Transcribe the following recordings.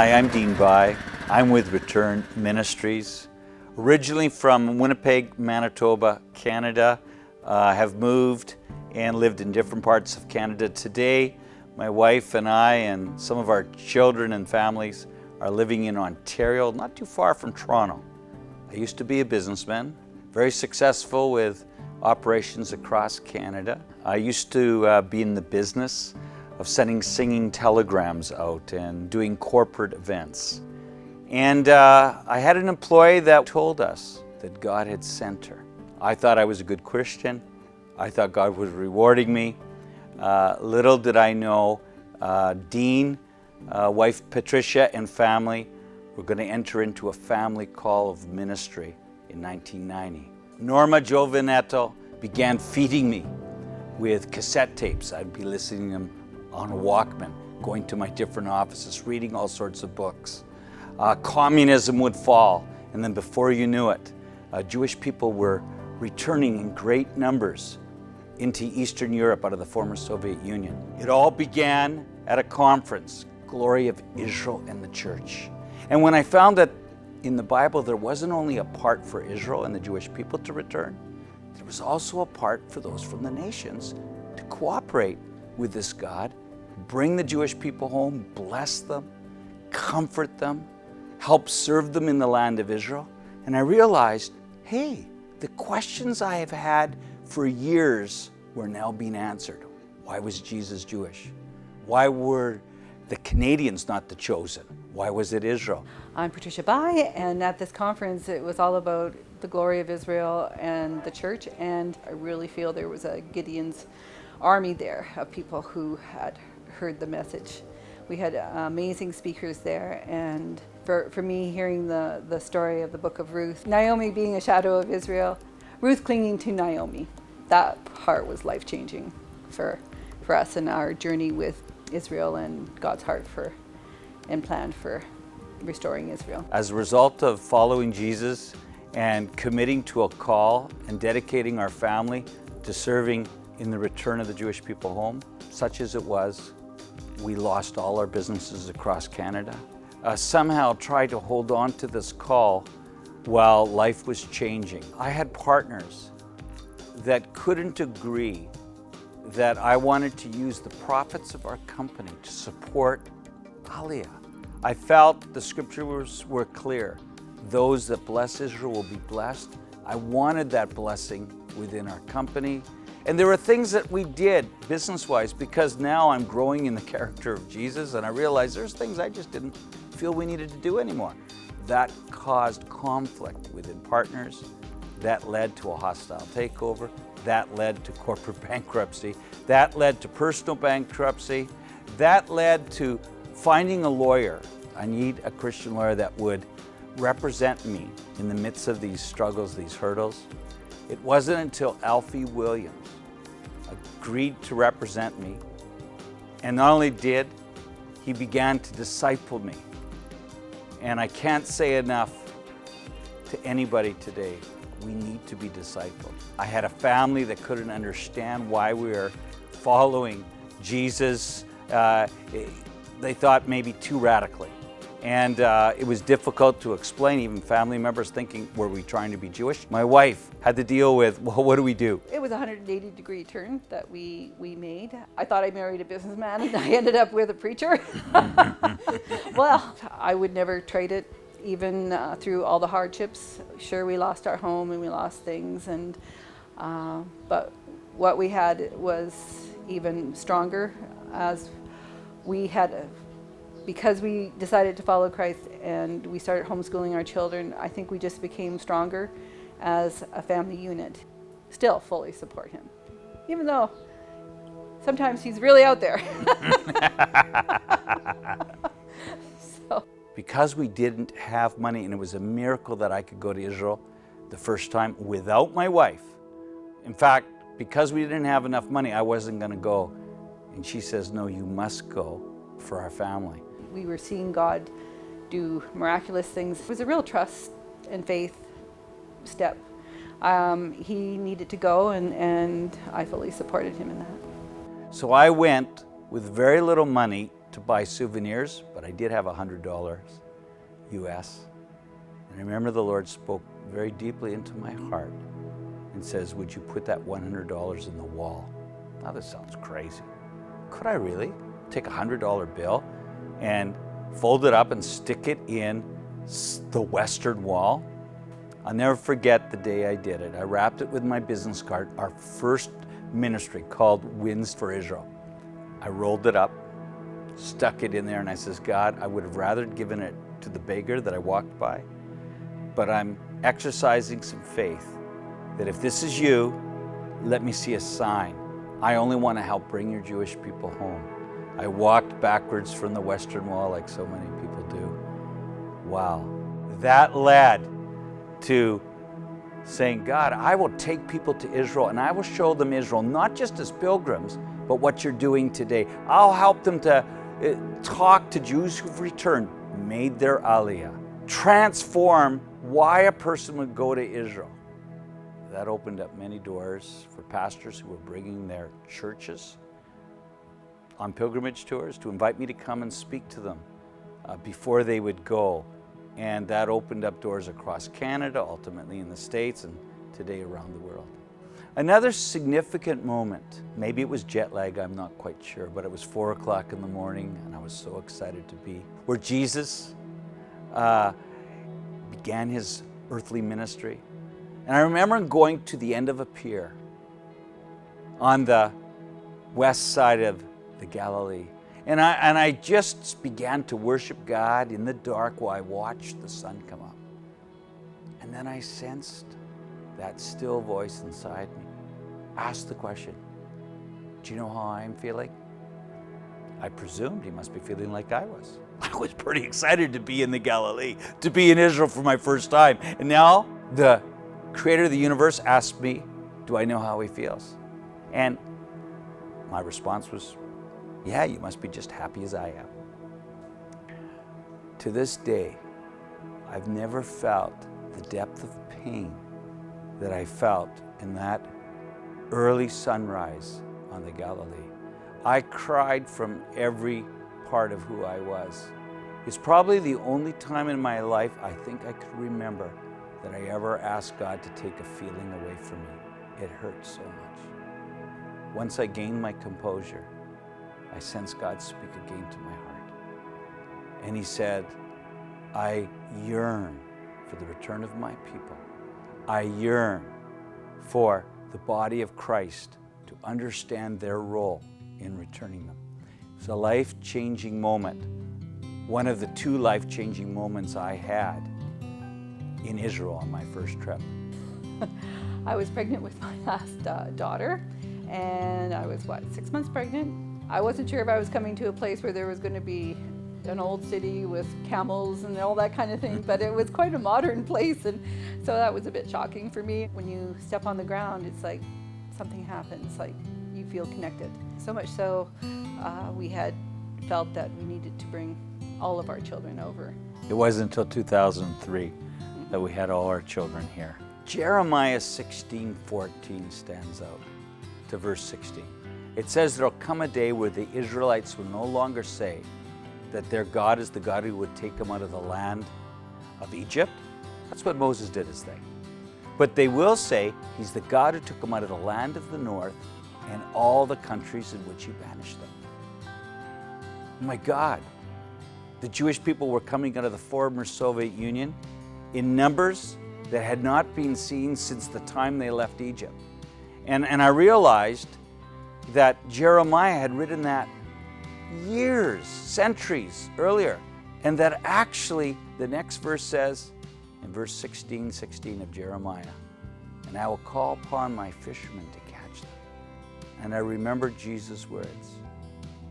Hi, I'm Dean Bai. I'm with Return Ministries. Originally from Winnipeg, Manitoba, Canada. Have moved and lived in different parts of Canada. Today, my wife and I and some of our children and families are living in Ontario, not too far from Toronto. I used to be a businessman, very successful with operations across Canada. I used to be in the business of sending singing telegrams out and doing corporate events. And I had an employee that told us that God had sent her. I thought I was a good Christian. I thought God was rewarding me. Little did I know, Dean, wife Patricia, and family were going to enter into a family call of ministry in 1990. Norma Giovinetto began feeding me with cassette tapes. I'd be listening to them on a Walkman, going to my different offices, reading all sorts of books. Communism would fall, and then before you knew it, Jewish people were returning in great numbers into Eastern Europe out of the former Soviet Union. It all began at a conference, Glory of Israel and the Church. And when I found that in the Bible there wasn't only a part for Israel and the Jewish people to return, there was also a part for those from the nations to cooperate with this God, bring the Jewish people home, bless them, comfort them, help serve them in the land of Israel. And I realized, hey, the questions I have had for years were now being answered. Why was Jesus Jewish? Why were the Canadians not the chosen? Why was it Israel? I'm Patricia Bai, and at this conference it was all about the glory of Israel and the church, and I really feel there was a Gideon's army there of people who had heard the message. We had amazing speakers there, and for me, hearing the story of the book of Ruth, Naomi being a shadow of Israel, Ruth clinging to Naomi, that part was life-changing for us in our journey with Israel and God's heart for and plan for restoring Israel. As a result of following Jesus and committing to a call and dedicating our family to serving in the return of the Jewish people home, such as it was, we lost all our businesses across Canada. Somehow tried to hold on to this call while life was changing. I had partners that couldn't agree that I wanted to use the profits of our company to support Aliyah. I felt the scriptures were clear. Those that bless Israel will be blessed. I wanted that blessing within our company. And there were things that we did business-wise because now I'm growing in the character of Jesus and I realized there's things I just didn't feel we needed to do anymore. That caused conflict within partners. That led to a hostile takeover. That led to corporate bankruptcy. That led to personal bankruptcy. That led to finding a lawyer. I need a Christian lawyer that would represent me in the midst of these struggles, these hurdles. It wasn't until Alfie Williams agreed to represent me, and not only did, he began to disciple me. And I can't say enough to anybody today, we need to be discipled. I had a family that couldn't understand why we were following Jesus. They thought maybe too radically. And it was difficult to explain, even family members thinking, were we trying to be Jewish? My wife had to deal with, well, what do we do? It was a 180-degree turn that we made. I thought I married a businessman and I ended up with a preacher. Well, I would never trade it, even through all the hardships. Sure, we lost our home and we lost things, and but what we had was even stronger as we had because we decided to follow Christ and we started homeschooling our children. I think we just became stronger as a family unit. Still fully support him, even though sometimes he's really out there. So. Because we didn't have money, and it was a miracle that I could go to Israel the first time without my wife. In fact, because we didn't have enough money, I wasn't going to go. And she says, no, you must go for our family. We were seeing God do miraculous things. It was a real trust and faith step. He needed to go, and I fully supported him in that. So I went with very little money to buy souvenirs, but I did have $100 US. And I remember the Lord spoke very deeply into my heart and says, would you put that $100 in the wall? Now this sounds crazy. Could I really take a $100 bill and fold it up and stick it in the western wall? I'll never forget the day I did it. I wrapped it with my business card, our first ministry called Winds for Israel. I rolled it up, stuck it in there, and I says, God, I would have rather given it to the beggar that I walked by, but I'm exercising some faith that if this is you, let me see a sign. I only want to help bring your Jewish people home. I walked backwards from the Western Wall like so many people do. Wow. That led to saying, God, I will take people to Israel and I will show them Israel, not just as pilgrims, but what you're doing today. I'll help them to talk to Jews who've returned, made their Aliyah, transform why a person would go to Israel. That opened up many doors for pastors who were bringing their churches on pilgrimage tours to invite me to come and speak to them before they would go. And that opened up doors across Canada, ultimately in the States, and today around the world. Another significant moment, maybe it was jet lag, I'm not quite sure, but it was 4 o'clock in the morning and I was so excited to be where Jesus began his earthly ministry. And I remember going to the end of a pier on the west side of the Galilee. And I just began to worship God in the dark while I watched the sun come up. And then I sensed that still voice inside me ask the question, do you know how I'm feeling? I presumed he must be feeling like I was. I was pretty excited to be in the Galilee, to be in Israel for my first time. And now the Creator of the universe asked me, do I know how he feels? And my response was, yeah, you must be just happy as I am. To this day, I've never felt the depth of pain that I felt in that early sunrise on the Galilee. I cried from every part of who I was. It's probably the only time in my life I think I could remember that I ever asked God to take a feeling away from me. It hurt so much. Once I gained my composure, I sensed God speak again to my heart. And he said, I yearn for the return of my people. I yearn for the body of Christ to understand their role in returning them. It's a life-changing moment. One of the 2 life-changing moments I had in Israel on my first trip. I was pregnant with my last daughter, and I was, 6 months pregnant? I wasn't sure if I was coming to a place where there was going to be an old city with camels and all that kind of thing, but it was quite a modern place, and so that was a bit shocking for me. When you step on the ground, it's like something happens, like you feel connected. So much so, we had felt that we needed to bring all of our children over. It wasn't until 2003 that we had all our children here. Jeremiah 16:14 stands out to verse 16. It says there'll come a day where the Israelites will no longer say that their God is the God who would take them out of the land of Egypt. That's what Moses did his thing. But they will say he's the God who took them out of the land of the north and all the countries in which he banished them. Oh my God, the Jewish people were coming out of the former Soviet Union in numbers that had not been seen since the time they left Egypt. And I realized that Jeremiah had written that years, centuries earlier, and that actually the next verse says, in verse 16 of Jeremiah, and I will call upon my fishermen to catch them. And I remembered Jesus' words.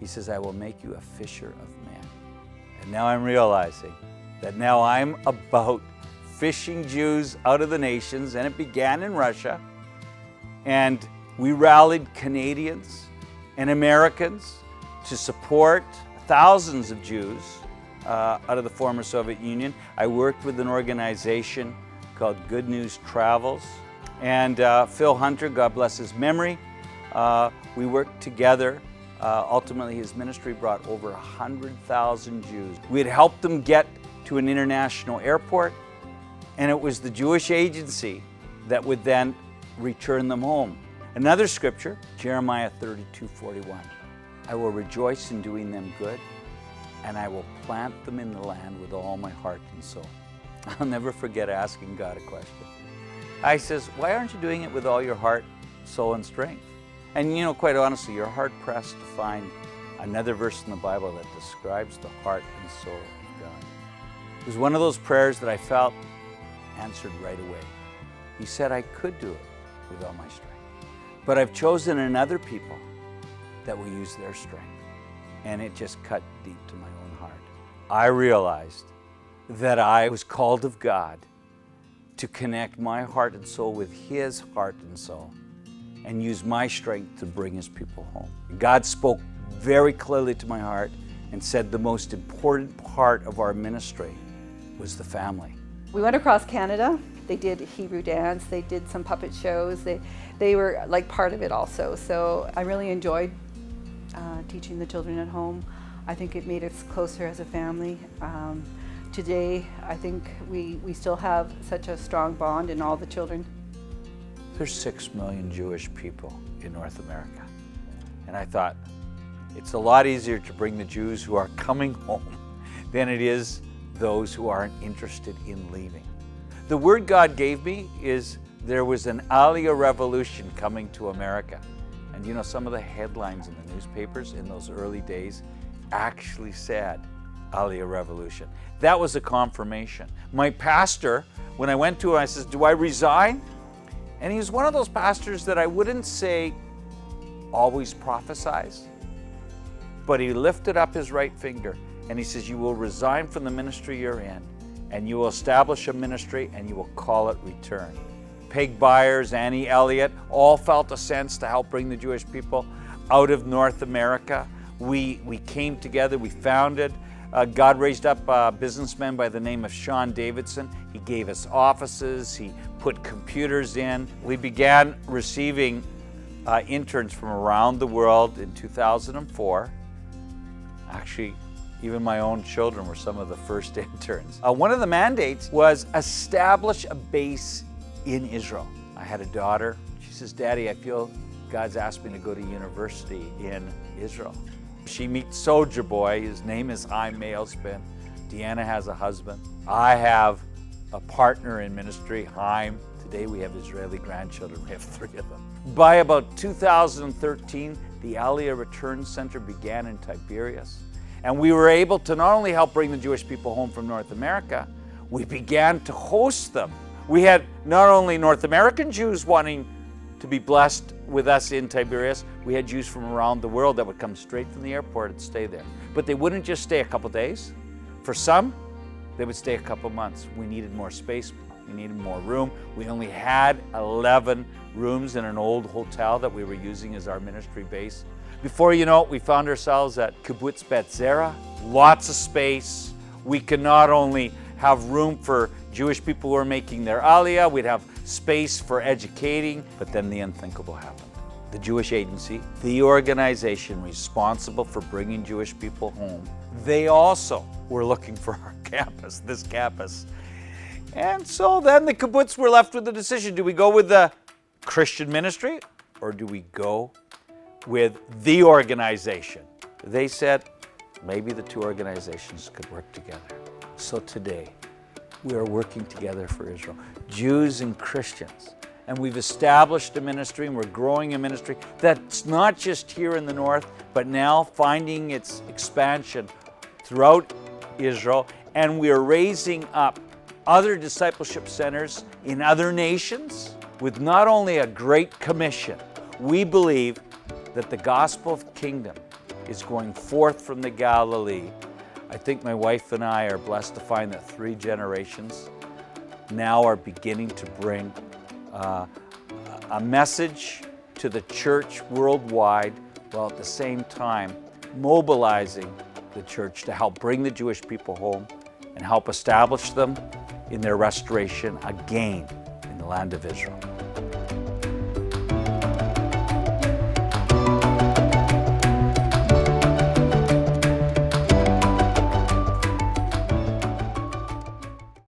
He says, I will make you a fisher of men. And now I'm realizing that now I'm about fishing Jews out of the nations, and it began in Russia. And we rallied Canadians and Americans to support thousands of Jews out of the former Soviet Union. I worked with an organization called Good News Travels. And Phil Hunter, God bless his memory, we worked together Ultimately, his ministry brought over 100,000 Jews. We had helped them get to an international airport, and it was the Jewish agency that would then return them home. Another scripture, Jeremiah 32:41. I will rejoice in doing them good, and I will plant them in the land with all my heart and soul. I'll never forget asking God a question. I says, why aren't you doing it with all your heart, soul, and strength? And you know, quite honestly, you're hard-pressed to find another verse in the Bible that describes the heart and soul of God. It was one of those prayers that I felt answered right away. He said I could do it with all my strength. But I've chosen another people that will use their strength. And it just cut deep to my own heart. I realized that I was called of God to connect my heart and soul with His heart and soul and use my strength to bring His people home. God spoke very clearly to my heart and said the most important part of our ministry was the family. We went across Canada. They did Hebrew dance. They did some puppet shows. They were like part of it also. So I really enjoyed teaching the children at home. I think it made us closer as a family. Today, I think we still have such a strong bond in all the children. There's 6 million Jewish people in North America. And I thought, it's a lot easier to bring the Jews who are coming home than it is those who aren't interested in leaving. The word God gave me is there was an Aliyah revolution coming to America. And you know, some of the headlines in the newspapers in those early days actually said Aliyah revolution. That was a confirmation. My pastor, when I went to him, I said, do I resign? And he was one of those pastors that I wouldn't say always prophesies, but he lifted up his right finger and he says, you will resign from the ministry you're in and you will establish a ministry and you will call it Return. Peg Byers, Annie Elliott, all felt a sense to help bring the Jewish people out of North America. We came together, we founded. God raised up a businessman by the name of Sean Davidson. He gave us offices, he put computers in. We began receiving interns from around the world in 2004. Actually, even my own children were some of the first interns. One of the mandates was establish a base in Israel. I had a daughter. She says, Daddy, I feel God's asked me to go to university in Israel. She meets Soldier Boy. His name is Chaim Mailspin. Deanna has a husband. I have a partner in ministry, Chaim. Today we have Israeli grandchildren. We have 3 of them. By about 2013, the Aliyah Return Center began in Tiberias. And we were able to not only help bring the Jewish people home from North America, we began to host them. We had not only North American Jews wanting to be blessed with us in Tiberias, we had Jews from around the world that would come straight from the airport and stay there. But they wouldn't just stay a couple days. For some, they would stay a couple months. We needed more space, we needed more room. We only had 11 rooms in an old hotel that we were using as our ministry base. Before you know it, we found ourselves at Kibbutz Bet Zera, lots of space. We could not only have room for Jewish people who are making their Aliyah, we'd have space for educating, but then the unthinkable happened. The Jewish Agency, the organization responsible for bringing Jewish people home, they also were looking for our campus, this campus. And so then the kibbutz were left with the decision, do we go with the Christian ministry or do we go with the organization? They said maybe the 2 organizations could work together. So today, we are working together for Israel, Jews and Christians. And we've established a ministry and we're growing a ministry that's not just here in the north, but now finding its expansion throughout Israel. And we are raising up other discipleship centers in other nations with not only a great commission. We believe that the gospel of kingdom is going forth from the Galilee. I think my wife and I are blessed to find that 3 generations now are beginning to bring a message to the church worldwide, while at the same time mobilizing the church to help bring the Jewish people home and help establish them in their restoration again in the land of Israel.